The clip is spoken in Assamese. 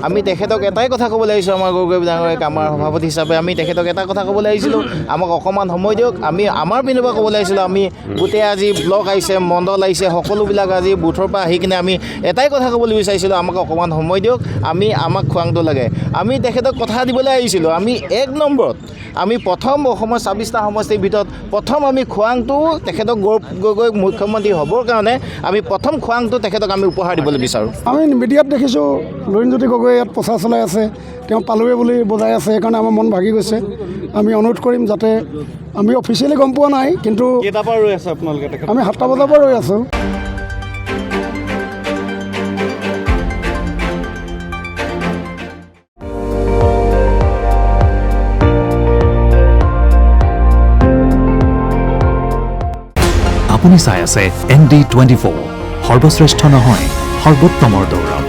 আমি তেখেতক এটাই কথা ক'বলৈ আহিছোঁ আমাৰ গগৈ ডাঙৰীয়াক আমাৰ সভাপতি হিচাপে আমি তেখেতক এটা কথা ক'বলৈ আহিছিলোঁ আমাক অকণমান সময় দিয়ক আমি আমাৰ পিনৰ পৰা ক'বলৈ আহিছিলোঁ আমি গোটেই আজি ব্লক আহিছে মণ্ডল আহিছে সকলোবিলাক আজি বুথৰ পৰা আহি কিনে আমি এটাই কথা ক'বলৈ বিচাৰিছিলোঁ আমাক অকণমান সময় দিয়ক আমাক খোৱাংটো লাগে আমি তেখেতক কথা দিবলৈ আহিছিলোঁ আমি 1 নম্বৰত আমি প্ৰথম অসমৰ 26টা সমষ্টিৰ ভিতৰত প্ৰথম আমি খোৱাংটো তেখেতক গগৈ মুখ্যমন্ত্ৰী হ'বৰ কাৰণে আমি প্ৰথম খোৱাংটো তেখেতক আমি উপহাৰ দিবলৈ বিচাৰোঁ আমি মিডিয়াত দেখিছোঁ লুৰিণজ্যোতি গগৈ ইয়াত প্ৰচাৰ চলাই আছে তেওঁ পালোৱে বুলি বজাই আছে সেইকাৰণে আমাৰ মন ভাগি গৈছে আমি অনুৰোধ কৰিম যাতে আমি অফিচিয়েলি গম পোৱা নাই কিন্তু কেইটাৰ পৰা ৰৈ আছে আপোনালোকে আমি 7টা বজাৰ পৰা ৰৈ আছোঁ আপুনি চাই আছে ND24 সৰ্বশ্ৰেষ্ঠ নহয় সৰ্বোত্তমৰ দৌৰত